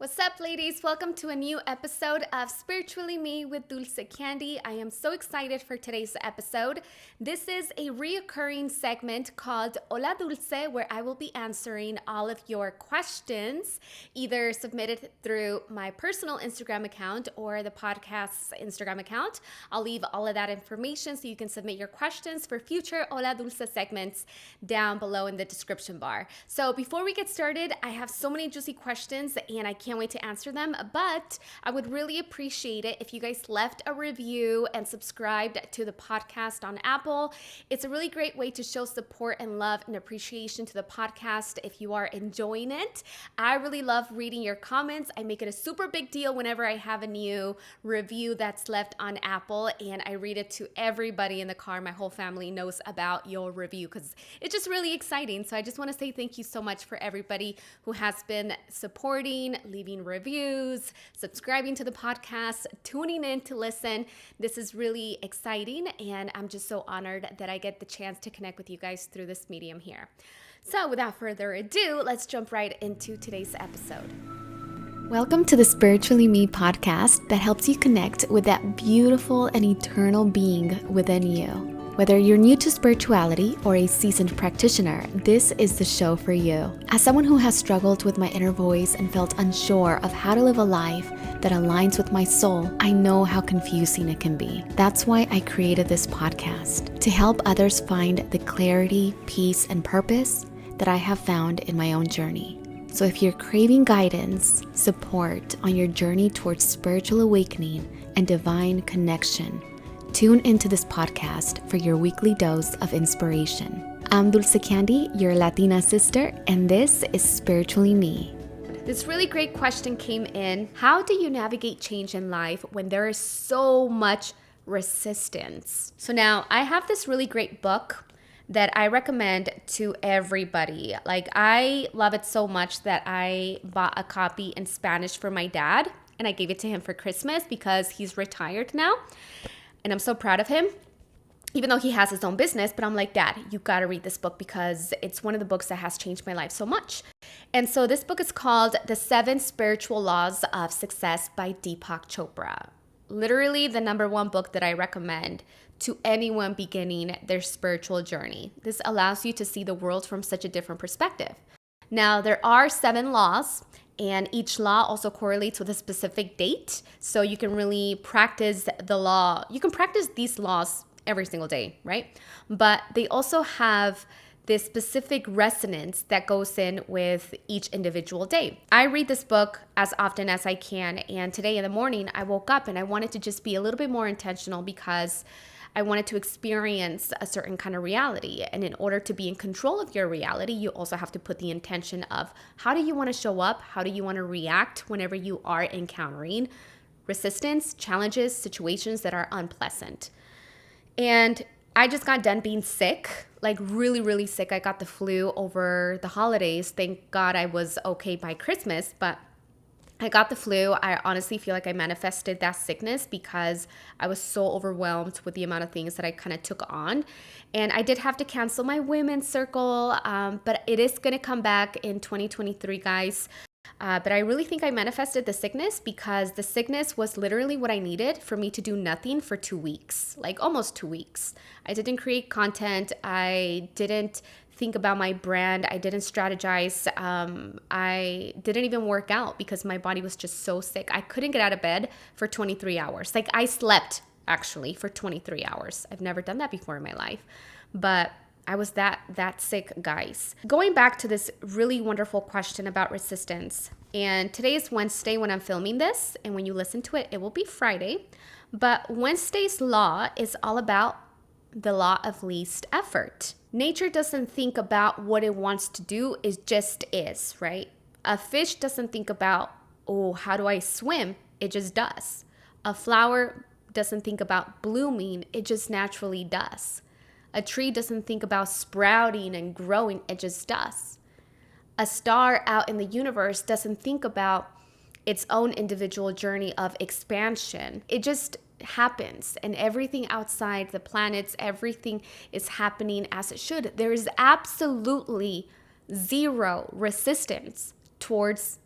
What's up, ladies? Welcome to a new episode of Spiritually Me with Dulce Candy. I am so excited for today's episode. This is a reoccurring segment called Hola, Dulce, where I will be answering all of your questions, either submitted through my personal Instagram account or the podcast's Instagram account. I'll leave all of that information so you can submit your questions for future Hola, Dulce segments down below in the description bar. So before we get started, I have so many juicy questions and I can't wait to answer them, but I would really appreciate it if you guys left a review and subscribed to the podcast on Apple. It's a really great way to show support and love and appreciation to the podcast if you are enjoying it. I really love reading your comments. I make it a super big deal whenever I have a new review that's left on Apple, and I read it to everybody in the car. My whole family knows about your review because it's just really exciting. So I just want to say thank you so much for everybody who has been supporting, leaving reviews, subscribing to the podcast, tuning in to listen. This is really exciting, and I'm just so honored that I get the chance to connect with you guys through this medium here. So without further ado, let's jump right into today's episode. Welcome to the Spiritually Me podcast that helps you connect with that beautiful and eternal being within you. Whether you're new to spirituality or a seasoned practitioner, this is the show for you. As someone who has struggled with my inner voice and felt unsure of how to live a life that aligns with my soul, I know how confusing it can be. That's why I created this podcast, to help others find the clarity, peace, and purpose that I have found in my own journey. So if you're craving guidance, support on your journey towards spiritual awakening and divine connection, tune into this podcast for your weekly dose of inspiration. I'm Dulce Candy, your Latina sister, and this is Spiritually Me. This really great question came in. How do you navigate change in life when there is so much resistance? So now I have this really great book that I recommend to everybody. Like, I love it so much that I bought a copy in Spanish for my dad, and I gave it to him for Christmas because he's retired now. And I'm so proud of him, even though he has his own business. But I'm like, Dad, you got to read this book because it's one of the books that has changed my life so much. And so this book is called The 7 Spiritual Laws of Success by Deepak Chopra. Literally the number one book that I recommend to anyone beginning their spiritual journey. This allows you to see the world from such a different perspective. Now, there are 7 laws, and each law also correlates with a specific date. So you can really practice the law. You can practice these laws every single day, right? But they also have this specific resonance that goes in with each individual day. I read this book as often as I can. And today in the morning, I woke up and I wanted to just be a little bit more intentional because I wanted to experience a certain kind of reality. And in order to be in control of your reality, you also have to put the intention of how do you want to show up? How do you want to react whenever you are encountering resistance, challenges, situations that are unpleasant? And I just got done being sick, like really, really sick. I got the flu over the holidays. Thank God I was okay by Christmas, but I got the flu. I honestly feel like I manifested that sickness because I was so overwhelmed with the amount of things that I kind of took on. And I did have to cancel my women's circle, but it is going to come back in 2023, guys. But I really think I manifested the sickness because the sickness was literally what I needed for me to do nothing for 2 weeks, like almost 2 weeks. I didn't create content. I didn't think about my brand. I didn't strategize. I didn't even work out because my body was just so sick. I couldn't get out of bed for 23 hours. Like, I slept actually for 23 hours. I've never done that before in my life, but I was that sick, guys. Going back to this really wonderful question about resistance. And today is Wednesday when I'm filming this, and when you listen to it, it will be Friday. But Wednesday's law is all about the law of least effort. Nature doesn't think about what it wants to do, it just is, right? A fish doesn't think about, oh, how do I swim? It just does. A flower doesn't think about blooming, it just naturally does. A tree doesn't think about sprouting and growing, it just does. A star out in the universe doesn't think about its own individual journey of expansion. It just happens, and everything outside the planets, everything is happening as it should. There is absolutely zero resistance towards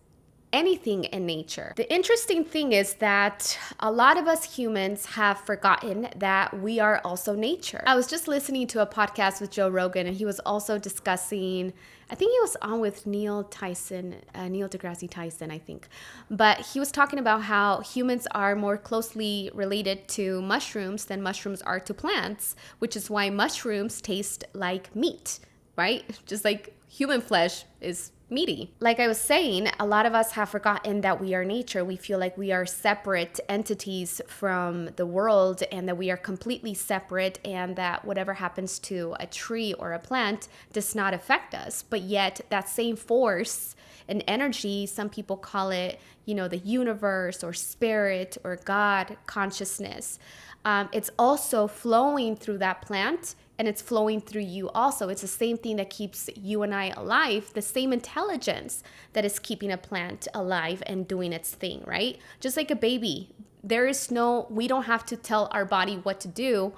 anything in nature. The interesting thing is that a lot of us humans have forgotten that we are also nature. I was just listening to a podcast with Joe Rogan, and he was also discussing, I think he was on with Neil deGrasse Tyson, I think. But he was talking about how humans are more closely related to mushrooms than mushrooms are to plants, which is why mushrooms taste like meat, right? Just like human flesh is meaty. Like I was saying, a lot of us have forgotten that we are nature. We feel like we are separate entities from the world and that we are completely separate and that whatever happens to a tree or a plant does not affect us. But yet that same force and energy, some people call it, the universe or spirit or God consciousness. It's also flowing through that plant, and it's flowing through you also. It's the same thing that keeps you and I alive, the same intelligence that is keeping a plant alive and doing its thing, right? Just like a baby, we don't have to tell our body what to do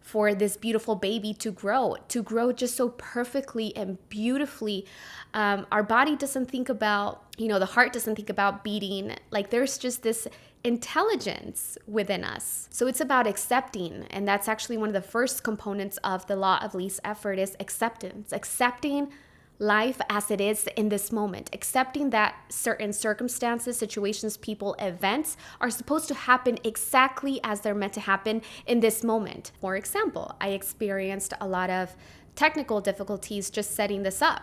for this beautiful baby to grow just so perfectly and beautifully. Our body doesn't think about, the heart doesn't think about beating. Like there's just this intelligence within us. So it's about accepting. And that's actually one of the first components of the law of least effort is acceptance. Accepting life as it is in this moment. Accepting that certain circumstances, situations, people, events are supposed to happen exactly as they're meant to happen in this moment. For example, I experienced a lot of technical difficulties just setting this up.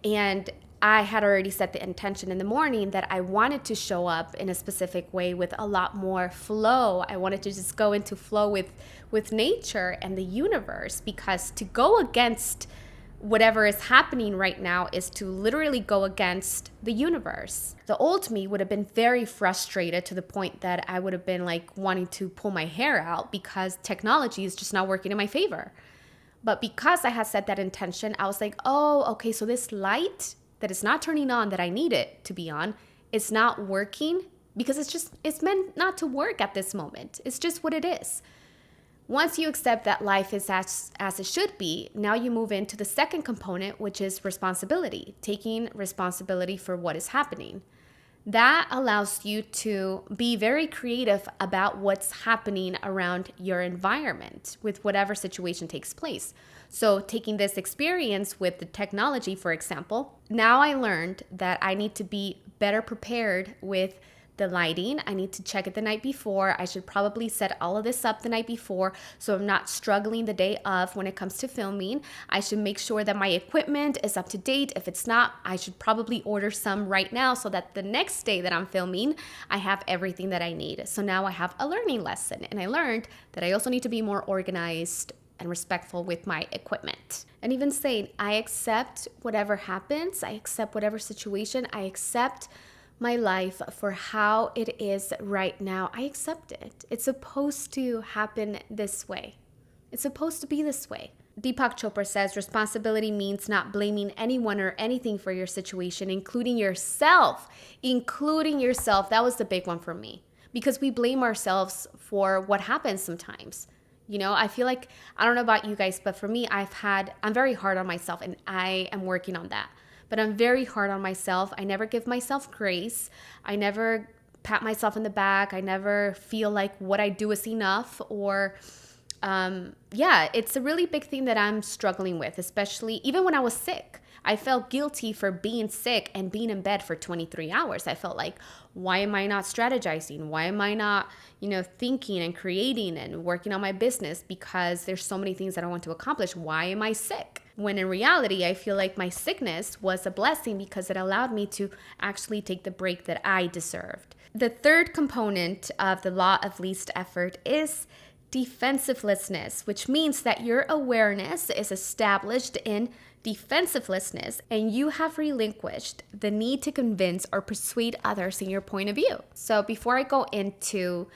And I had already set the intention in the morning that I wanted to show up in a specific way with a lot more flow. I wanted to just go into flow with nature and the universe, because to go against whatever is happening right now is to literally go against the universe. The old me would have been very frustrated to the point that I would have been like wanting to pull my hair out because technology is just not working in my favor. But because I had set that intention, I was like, oh, okay, so this light that is not turning on that I need it to be on, it's not working because it's meant not to work at this moment. It's just what it is. Once you accept that life is as it should be, now you move into the second component, which is responsibility, taking responsibility for what is happening. That allows you to be very creative about what's happening around your environment with whatever situation takes place. So taking this experience with the technology, for example, now I learned that I need to be better prepared with the lighting. I need to check it the night before. I should probably set all of this up the night before so I'm not struggling the day of when it comes to filming. I should make sure that my equipment is up to date. If it's not, I should probably order some right now so that the next day that I'm filming, I have everything that I need. So now I have a learning lesson, and I learned that I also need to be more organized and respectful with my equipment. And even saying, I accept whatever happens, I accept whatever situation, I accept my life for how it is right now. I accept it. It's supposed to happen this way. It's supposed to be this way. Deepak Chopra says responsibility means not blaming anyone or anything for your situation, including yourself. Including yourself. That was the big one for me, because we blame ourselves for what happens sometimes. I feel like, I don't know about you guys, but for me, I'm very hard on myself, and I am working on that. But I'm very hard on myself. I never give myself grace. I never pat myself in the back. I never feel like what I do is enough. Or, it's a really big thing that I'm struggling with, especially even when I was sick. I felt guilty for being sick and being in bed for 23 hours. I felt like, why am I not strategizing? Why am I not, thinking and creating and working on my business? Because there's so many things that I want to accomplish. Why am I sick? When in reality, I feel like my sickness was a blessing because it allowed me to actually take the break that I deserved. The third component of the law of least effort is defenselessness, which means that your awareness is established in defenselessness and you have relinquished the need to convince or persuade others in your point of view. So before I go into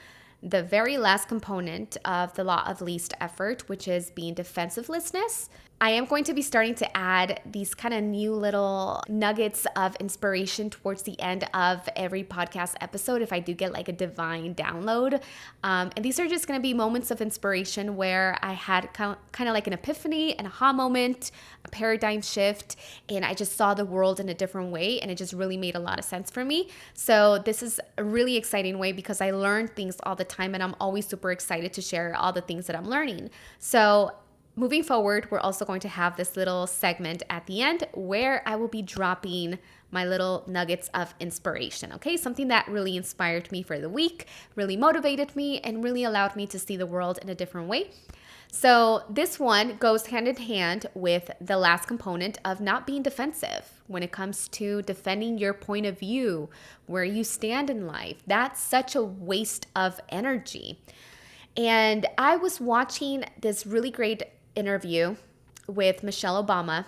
the very last component of the law of least effort, which is being defenselessness, I am going to be starting to add these kind of new little nuggets of inspiration towards the end of every podcast episode if I do get like a divine download. And these are just going to be moments of inspiration where I had kind of like an epiphany, an aha moment, a paradigm shift, and I just saw the world in a different way, and it just really made a lot of sense for me. So this is a really exciting way because I learn things all the time, and I'm always super excited to share all the things that I'm learning. So moving forward, we're also going to have this little segment at the end where I will be dropping my little nuggets of inspiration, okay? Something that really inspired me for the week, really motivated me, and really allowed me to see the world in a different way. So this one goes hand in hand with the last component of not being defensive when it comes to defending your point of view, where you stand in life. That's such a waste of energy. And I was watching this really great interview with Michelle Obama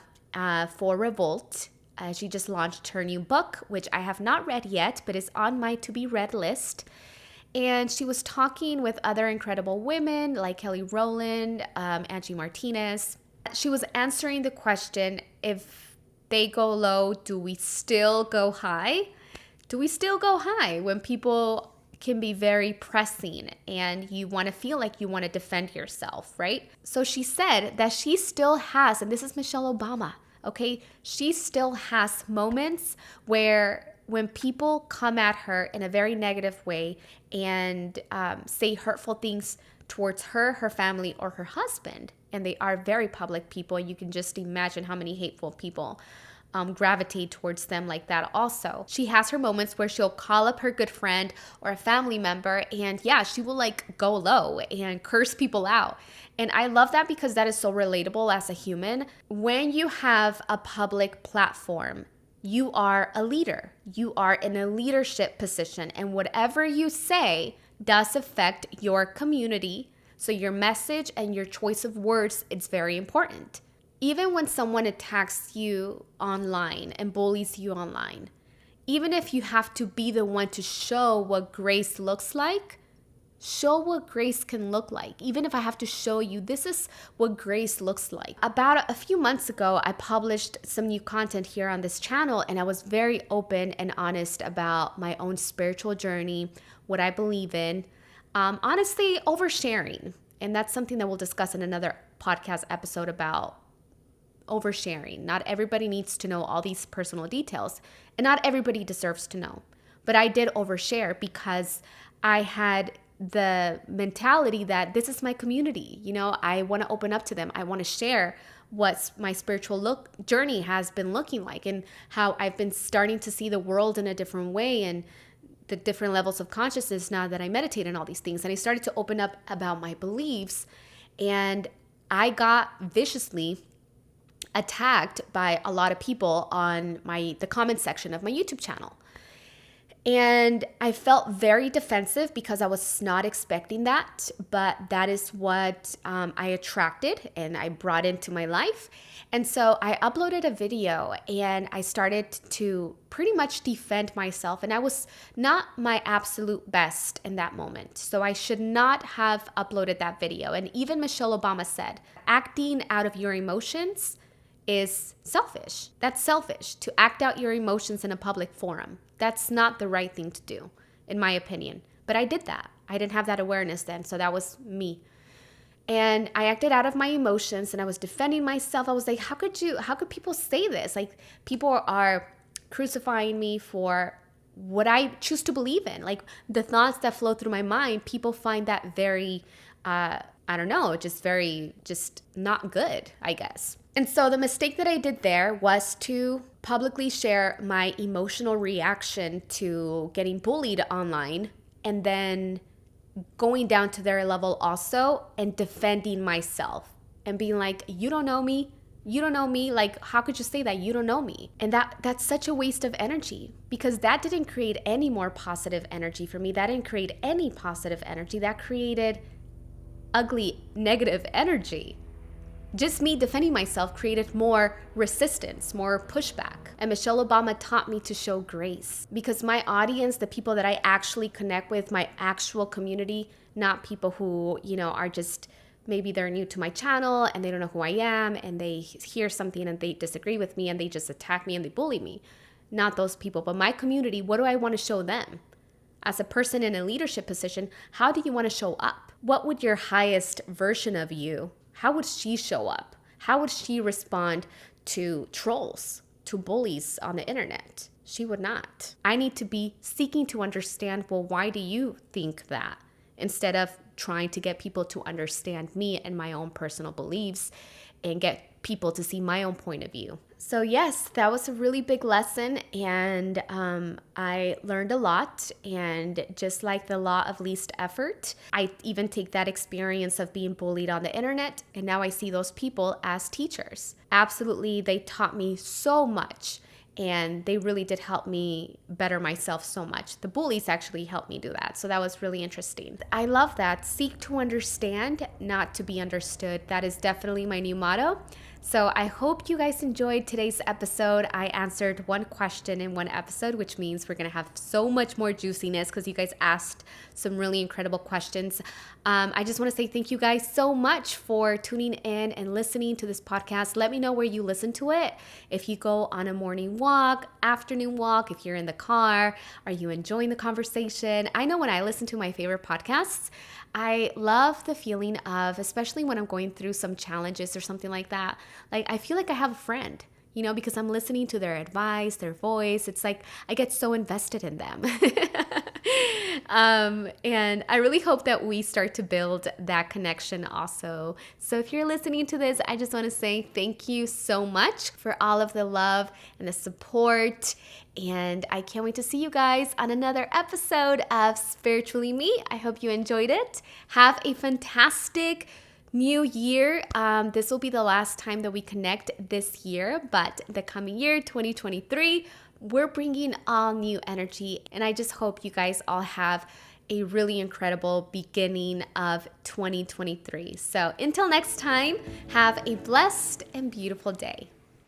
for Revolt. She just launched her new book, which I have not read yet, but is on my to-be-read list. And she was talking with other incredible women like Kelly Rowland, Angie Martinez. She was answering the question, if they go low, do we still go high? Do we still go high when people can be very pressing and you want to feel like you want to defend yourself, right? So she said that she still has, and this is Michelle Obama, okay? She still has moments where when people come at her in a very negative way and say hurtful things towards her, her family, or her husband, and they are very public people, you can just imagine how many hateful people gravitate towards them like that also. She has her moments where she'll call up her good friend or a family member, and yeah, she will like go low and curse people out. And I love that because that is so relatable as a human. When you have a public platform, you are a leader. You are in a leadership position, and whatever you say does affect your community. So your message and your choice of words, it's very important. Even when someone attacks you online and bullies you online, even if you have to be the one to show what grace looks like, show what grace can look like. Even if I have to show you, this is what grace looks like. About a few months ago, I published some new content here on this channel, and I was very open and honest about my own spiritual journey, what I believe in, honestly, oversharing. And that's something that we'll discuss in another podcast episode about oversharing. Not everybody needs to know all these personal details, and not everybody deserves to know. But I did overshare because I had the mentality that this is my community. You know, I want to open up to them. I want to share what my spiritual journey has been looking like, and how I've been starting to see the world in a different way, and the different levels of consciousness now that I meditate and all these things. And I started to open up about my beliefs, and I got viciously attacked by a lot of people on the comment section of my YouTube channel. And I felt very defensive because I was not expecting that, but that is what I attracted and I brought into my life. And so I uploaded a video and I started to pretty much defend myself, and I was not my absolute best in that moment. So I should not have uploaded that video. And even Michelle Obama said, acting out of your emotions is selfish. That's selfish to act out your emotions in a public forum. That's not the right thing to do, in my opinion. But I did that. I didn't have that awareness then, so that was me. And I acted out of my emotions and I was defending myself. I was like, how could people say this? Like, people are crucifying me for what I choose to believe in. Like, the thoughts that flow through my mind, people find that very, I don't know, just not good, I guess. And so the mistake that I did there was to publicly share my emotional reaction to getting bullied online, and then going down to their level also and defending myself and being like, you don't know me. You don't know me. Like, how could you say that? You don't know me. And that's such a waste of energy, because that didn't create any more positive energy for me. That didn't create any positive energy. That created ugly, negative energy. Just me defending myself created more resistance, more pushback. And Michelle Obama taught me to show grace, because my audience, the people that I actually connect with, my actual community, not people who, are just maybe they're new to my channel and they don't know who I am, and they hear something and they disagree with me and they just attack me and they bully me. Not those people, but my community. What do I want to show them? As a person in a leadership position, how do you want to show up? What would your highest version of you, how would she show up? How would she respond to trolls, to bullies on the internet? She would not. I need to be seeking to understand, well, why do you think that? Instead of trying to get people to understand me and my own personal beliefs and get people to see my own point of view. So yes, that was a really big lesson, and I learned a lot. And just like the law of least effort, I even take that experience of being bullied on the internet, and now I see those people as teachers. Absolutely, they taught me so much. And they really did help me better myself so much. The bullies actually helped me do that. So that was really interesting. I love that. Seek to understand, not to be understood. That is definitely my new motto. So I hope you guys enjoyed today's episode. I answered one question in one episode, which means we're going to have so much more juiciness because you guys asked some really incredible questions. I just want to say thank you guys so much for tuning in and listening to this podcast. Let me know where you listen to it. If you go on a morning walk, afternoon walk, if you're in the car, are you enjoying the conversation? I know when I listen to my favorite podcasts, I love the feeling of, especially when I'm going through some challenges or something like that, like I feel like I have a friend, you know, because I'm listening to their advice, their voice. It's like I get so invested in them. And I really hope that we start to build that connection also. So if you're listening to this, I just want to say thank you so much for all of the love and the support. And I can't wait to see you guys on another episode of Spiritually Me. I hope you enjoyed it. Have a fantastic new year. This will be the last time that we connect this year, but the coming year, 2023, we're bringing all new energy. And I just hope you guys all have a really incredible beginning of 2023. So until next time, have a blessed and beautiful day.